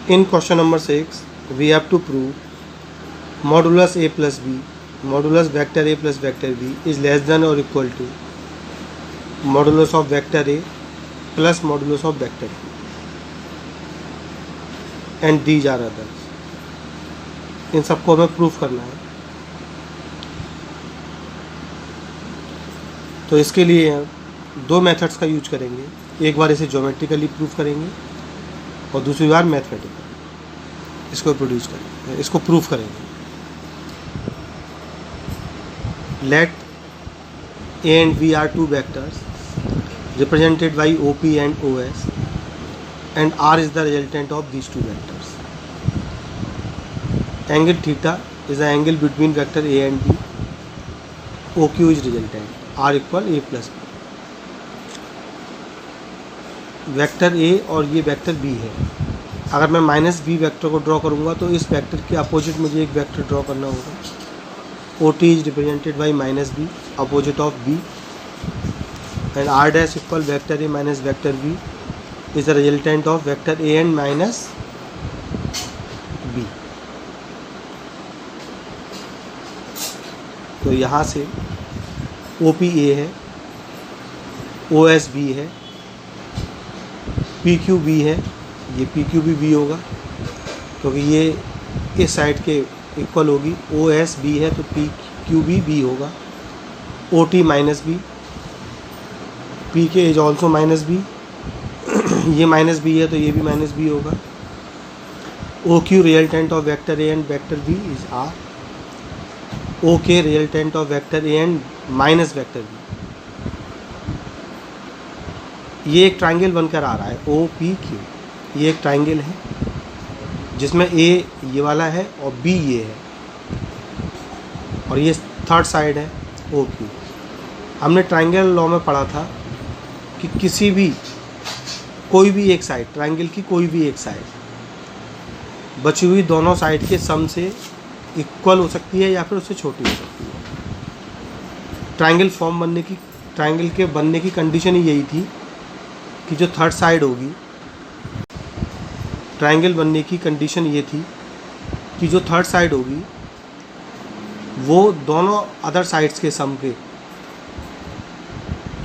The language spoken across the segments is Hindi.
In question number 6, we have to prove modulus a plus b, modulus vector a plus vector b is less than or equal to modulus of vector a plus modulus of vector b, and these are others. इन सबको हमें प्रूफ करना है। तो इसके लिए दो मेथड्स का यूज करेंगे। एक बार इसे ज्योमेट्रिकली प्रूफ करेंगे और दूसरी बार मैथमेटिकली इसको प्रोड्यूस करेंगे, इसको प्रूफ करेंगे। Let A and B are two vectors represented by OP and OS, and R is the resultant of these two vectors. Angle theta is the angle between vector A and B. OQ is resultant. R equal A plus B. Vector A और ये वेक्टर B है। अगर मैं माइनस B वेक्टर को ड्रॉ करूँगा तो इस वेक्टर के अपोजिट मुझे एक वेक्टर ड्रॉ करना होगा। OT is represented by minus B, opposite of B. And R dash equal vector A minus vector B is the resultant of vector A and minus B. तो यहाँ से OP A है, OS B है, PQ B है, ये PQ भी B होगा क्योंकि ये इस साइड के इक्वल होगी। OS B है तो PQ भी B होगा। OT minus B, PK is also minus B, ये माइनस बी है तो ये भी माइनस बी होगा। OQ resultant of vector A and vector B is R. OK resultant of vector A and minus vector B. ये एक ट्राइंगल बनकर आ रहा है OPQ। ये एक ट्राइंगल है जिसमें A ये वाला है और B ये है और ये थर्ड साइड है OQ। हमने ट्राइंगल लॉ में पढ़ा था कि किसी भी कोई भी एक साइड, ट्राइंगल की कोई भी एक साइड बची हुई दोनों साइड के सम से इक्वल हो सकती है या फिर उससे छोटी हो सकती है। ट्राइंगल के बनने की कंडीशन ही यही थी कि जो थर्ड साइड होगी, ट्राइंगल बनने की कंडीशन ये थी कि जो थर्ड साइड होगी वो दोनों अदर साइड्स के सम के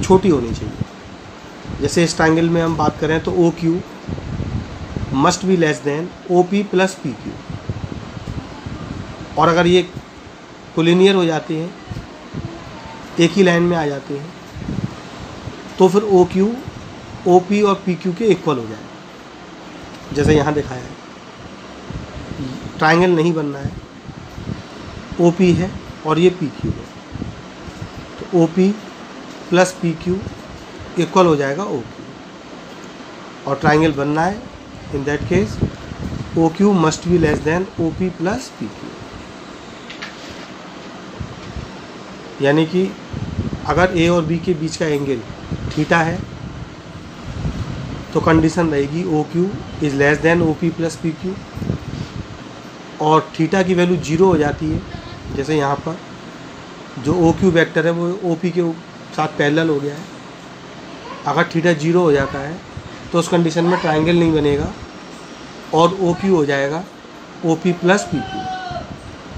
छोटी होनी चाहिए। जैसे इस ट्राइंगल में हम बात करें तो OQ must be less then OP plus PQ, और अगर ये कोलिनियर हो जाते हैं, एक ही लाइन में आ जाते हैं, तो फिर OQ OP और PQ के इक्वल हो जाए। जैसे यहाँ दिखाया है, ट्राइंगल नहीं बनना है, OP है और ये PQ है, तो OP प्लस PQ इक्वल हो जाएगा OQ, और ट्राइंगल बनना है in that case OQ must be less then OP plus PQ। यानी कि अगर A और B के बीच का एंगल थीटा है तो कंडीशन रहेगी OQ is less then OP plus PQ, और थीटा की वैल्यू 0 हो जाती है। जैसे यहाँ पर जो OQ वेक्टर है वो OP के साथ पैरेलल हो गया है। अगर थीटा 0 हो जाता है तो उस कंडीशन में ट्राइंगल नहीं बनेगा और OQ हो जाएगा OP प्लस PQ।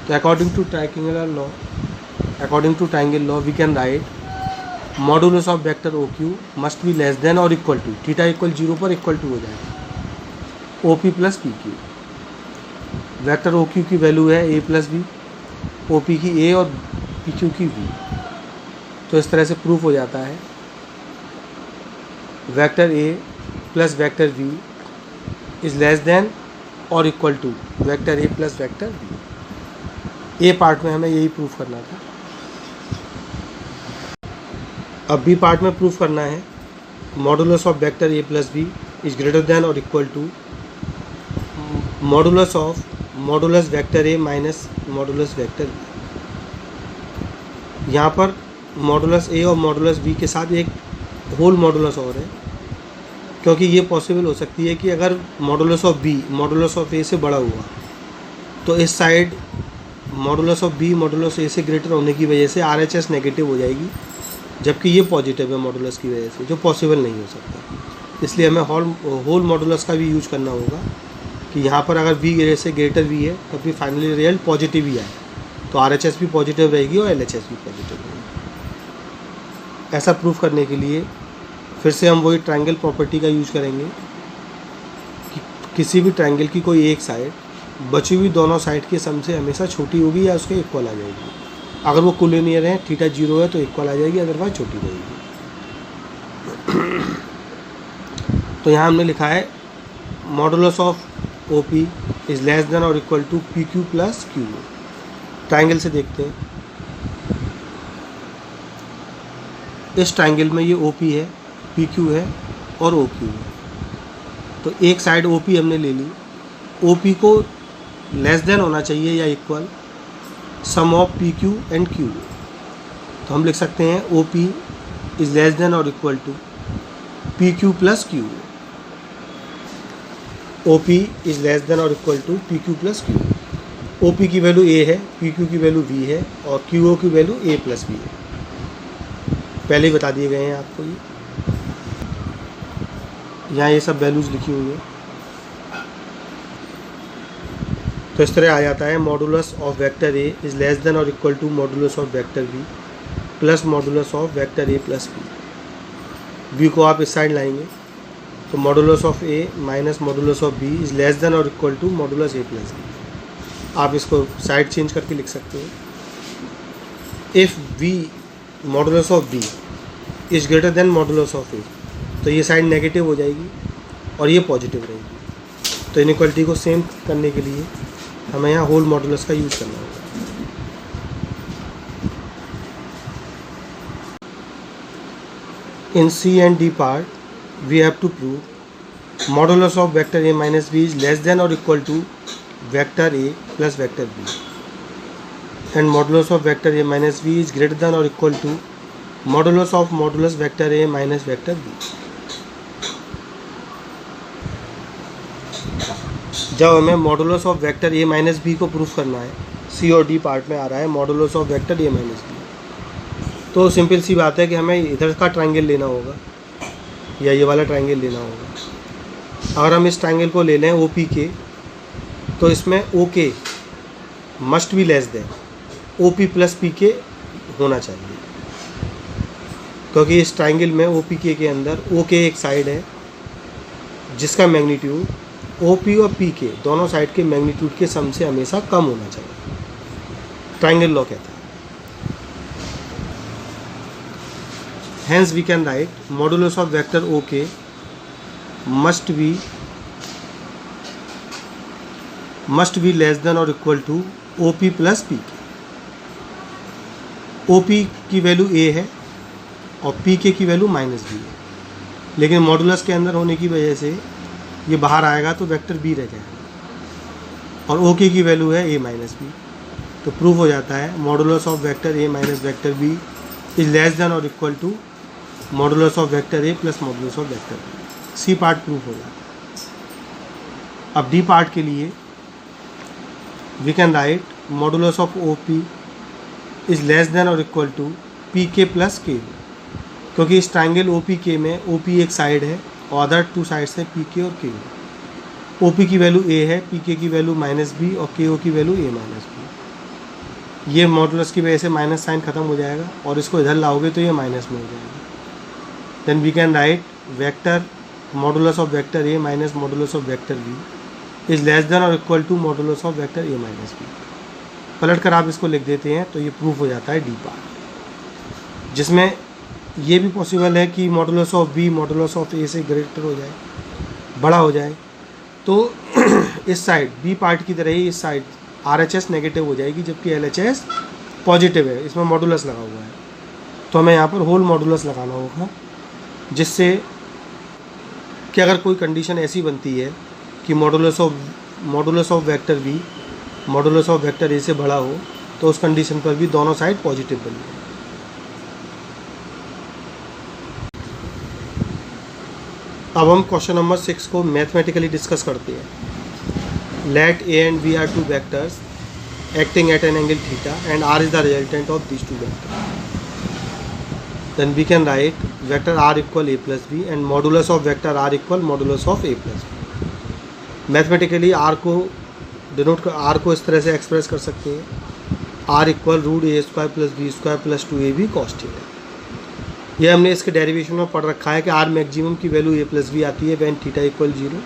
तो according to triangle law we can write modulus of vector OQ must be less than और इक्वल टू, थीटा इक्वल 0 पर इक्वल टू हो जाएगा OP plus PQ। Vector OQ की वैल्यू है A प्लस B, OP की A और PQ की B। तो इस तरह से प्रूफ हो जाता है vector A plus vector B is less than और equal to vector A plus vector B। A part में हमें यही प्रूफ करना था। अब B पार्ट में प्रूफ करना है modulus of vector A plus B is greater than और equal to modulus of modulus vector A minus modulus vector B। यहाँ पर मॉडुलस A और मॉडुलस B के साथ एक होल मॉडुलस और है, क्योंकि ये पॉसिबल हो सकती है कि अगर modulus of B modulus of A से बड़ा हुआ तो इस side modulus of B modulus A से ग्रेटर होने की वजह से RHS नेगेटिव हो जाएगी, जबकि ये पॉजिटिव है मॉडुलस की वजह से, जो पॉसिबल नहीं हो सकता। इसलिए हमें होल मॉडुलस का भी यूज करना होगा कि यहाँ पर अगर v ग्रेटर से ग्रेटर v है तो फिर फाइनली रिजल्ट पॉजिटिव ही आए, तो RHS भी पॉजिटिव रहेगी और LHS भी पॉजिटिव रहेगी। ऐसा प्रूफ करने के लिए फिर से हम वही ट्रायंगल प्रॉपर्टी का यूज करेंगे कि किसी भी ट्रायंगल की कोई एक साइड बची हुई दोनों साइड के सम से हमेशा छोटी होगी या उसके इक्वल आ जाएगी। अगर वो कोलिनियर है, थीटा 0 है तो इक्वल आ जाएगी, अदरवाइज छोटी रहेगी। तो यहाँ हमने लिखा है modulus of OP is less than और equal to PQ plus Q। Triangle से देखते हैं, इस ट्राइंगल में ये OP है, PQ है और OQ है। तो एक साइड OP हमने ले ली, OP को लेस देन होना चाहिए या equal sum of PQ and Q। तो हम लिख सकते हैं OP इज़ लेस देन और equal to PQ plus Q। OP is less than और equal to PQ plus Q। OP की वैल्यू A है, PQ की वैल्यू V है और QO की वैल्यू A प्लस B है। पहले ही बता दिए गए हैं आपको ये, यहाँ ये सब वैल्यूज़ लिखी हुई है। तो इस तरह आ जाता है modulus of vector A is less than और equal to modulus of vector B plus modulus of vector A plus B। को आप इस साइड लाएंगे तो modulus of A minus modulus of B is less than और equal to modulus A plus B। आप इसको साइड चेंज करके लिख सकते हैं। If V modulus of B is greater than modulus of A, तो ये साइड नेगेटिव हो जाएगी और ये पॉजिटिव रहेगी। तो इनइक्वालिटी को सेम करने के लिए हमें यहाँ होल मॉडुलस का यूज़ करना होगा। In C and D part, we have to prove modulus of vector A minus B is less than or equal to vector A plus vector B, and modulus of vector A minus B is greater than or equal to modulus of modulus vector A minus vector B। जब हमें modulus of vector A minus B को प्रूफ करना है, C और D पार्ट में आ रहा है modulus of vector A minus B, तो सिंपल सी बात है कि हमें इधर का ट्रायंगल लेना होगा या ये वाला ट्रायंगल लेना होगा। अगर हम इस ट्रायंगल को ले लें OP के, तो इसमें OK must be less then OP plus PK होना चाहिए, क्योंकि इस ट्रायंगल में OPK के अंदर OK एक साइड है जिसका मैग्नीट्यूड OP और PK दोनों साइड के मैग्नीट्यूड के सम से हमेशा कम होना चाहिए, ट्रायंगल लॉ कहता है। Hence we can write modulus of vector OK must be less than or equal to OP plus PK। OP की वैल्यू A है और PK की वैल्यू माइनस B है, लेकिन मॉडुलस के अंदर होने की वजह से ये बाहर आएगा तो वेक्टर B रह जाएगा और OK की वैल्यू है A माइनस B। तो प्रूफ हो जाता है modulus of vector A minus vector B is less than और equal to modulus of vector A plus modulus of vector B। C part proof हो जाता है। अब D पार्ट के लिए we can write modulus of OP is less than और equal to PK plus K, क्योंकि इस ट्रायंगल OPK में OP एक साइड है और अदर टू साइड्स हैं PK और K। OP की वैल्यू A है, PK की वैल्यू माइनस B और KO की वैल्यू A माइनस B। ये मॉडुलस की वजह से माइनस साइन खत्म हो जाएगा और इसको इधर लाओगे तो ये माइनस में हो जाएगा। Then we can write vector modulus of vector A minus modulus of vector B is less than और equal to modulus of vector A minus B। पलट कर आप इसको लिख देते हैं तो ये प्रूफ हो जाता है D पार्ट, जिसमें ये भी पॉसिबल है कि modulus of B modulus of A से ग्रेटर हो जाए, बड़ा हो जाए। तो इस साइड B पार्ट की तरह ही इस साइड RHS नेगेटिव हो जाएगी, जबकि LHS पॉजिटिव है, इसमें मॉडुलस लगा हुआ है। तो हमें यहाँ पर होल मॉडुलस लगाना होगा, जिससे कि अगर कोई कंडीशन ऐसी बनती है कि modulus of vector B modulus of vector A से बड़ा हो, तो उस कंडीशन पर भी दोनों साइड पॉजिटिव बनेंगे। अब हम क्वेश्चन नंबर 6 को मैथमेटिकली डिस्कस करते हैं। Let A and B are two vectors acting at an angle theta and R is the resultant of these two vectors. Then we can write vector R equal A plus B and modulus of vector R equal modulus of A plus B. Mathematically R को डिनोट आर को इस तरह से एक्सप्रेस कर सकते हैं, R equal root A square plus B square plus 2ab cos theta. ये हमने इसके डेरिवेशन में पढ़ रखा है कि आर मैक्सिमम की वैल्यू ए प्लस बी आती है when theta equal 0,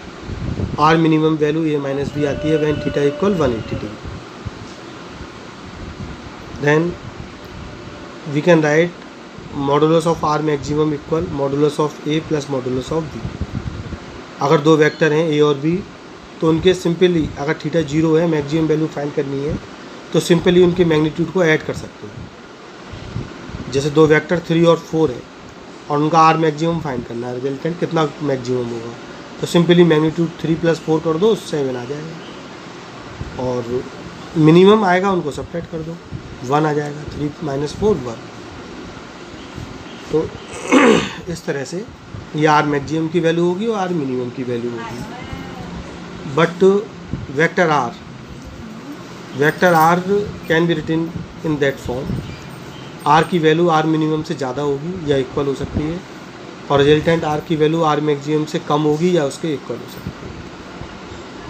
R minimum value A minus B आती है when theta equal 180 degree. Then we can write modulus of are maximum equal modulus of A plus modulus of B. अगर दो वेक्टर हैं ए और बी तो उनके सिंपली अगर थीटा 0 है, मैक्सिमम वैल्यू फाइंड करनी है तो सिंपली उनके मैग्नीट्यूड को ऐड कर सकते हैं। जैसे दो वेक्टर 3 और 4 है और उनका आर मैक्सिमम फाइंड करना है, रिजल्टेंट कितना मैक्सिमम होगा, तो सिंपली मैग्नीट्यूड 3 + 4 कर दो, 7 आ जाएगा। और मिनिमम आएगा उनको सब्ट्रैक्ट कर दो, 1 आ जाएगा। 3 - 4 1। तो इस तरह से ये आर मैक्सिमम की वैल्यू होगी और आर मिनिमम की वैल्यू होगी। But vector R can be written in that form, R की वैल्यू आर मिनिमम से ज़्यादा होगी या इक्वल हो सकती है, और रिजल्टेंट आर की वैल्यू आर मैक्सिमम से कम होगी या उसके इक्वल हो सकती है।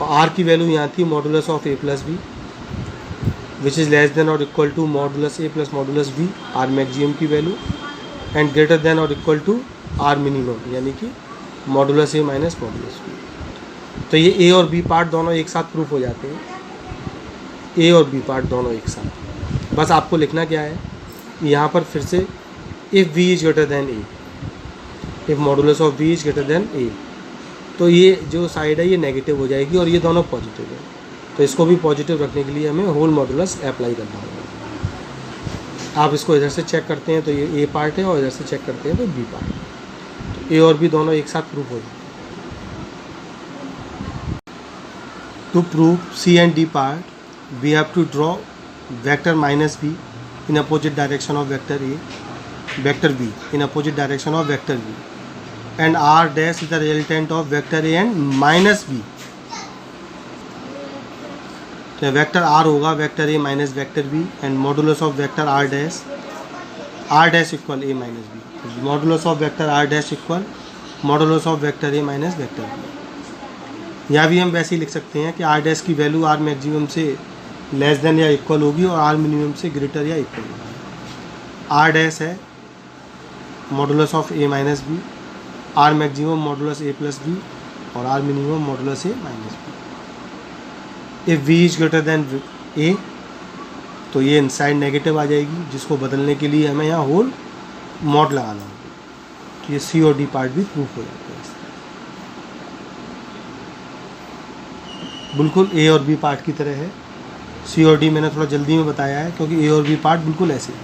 और आर की वैल्यू यहाँ थी modulus of A plus B which is less than और equal to modulus A plus modulus B, R maximum की वैल्यू, एंड ग्रेटर देन और इक्वल टू आर मिनिमम यानी कि modulus A minus modulus B. तो ये ए और बी पार्ट दोनों एक साथ प्रूफ हो जाते हैं, ए और बी पार्ट दोनों एक साथ। बस आपको लिखना क्या है यहाँ पर फिर से, if v is greater than A, if modulus of v is greater than A, तो ये जो साइड है ये नेगेटिव हो जाएगी और ये दोनों पॉजिटिव है। तो इसको भी पॉजिटिव रखने के लिए हमें होल मॉडुलस अप्लाई करना होगा। आप इसको इधर से चेक करते हैं तो ये ए पार्ट है और इधर से चेक करते हैं तो बी पार्ट है। तो ए और बी दोनों एक साथ प्रूफ हो जाते हैं। To prove C and D part we have to draw vector minus B in opposite direction of vector A, vector B in opposite direction of vector B, and R dash is the resultant of vector A and minus B। तो वेक्टर R होगा vector A minus vector B and modulus of vector R dash equal A minus B, modulus of vector R dash equal modulus of vector A minus vector B। यहाँ भी हम वैसे ही लिख सकते हैं कि R डैश की वैल्यू R मैक्सिमम से लेस देन या इक्वल होगी और आर मिनिमम से ग्रेटर या इक्वल होगी। आर डैश है modulus of A minus B, R maximum modulus A plus B और R minimum modulus A minus B. If V is greater than A तो ये इनसाइड नेगेटिव आ जाएगी, जिसको बदलने के लिए हमें यहाँ होल मॉड लगाना होगा। तो ये सी और डी पार्ट भी प्रूफ हो जाता है। बिल्कुल ए और बी पार्ट की तरह है। सी और डी मैंने थोड़ा जल्दी में बताया है क्योंकि ए और बी पार्ट बिल्कुल ऐसे है।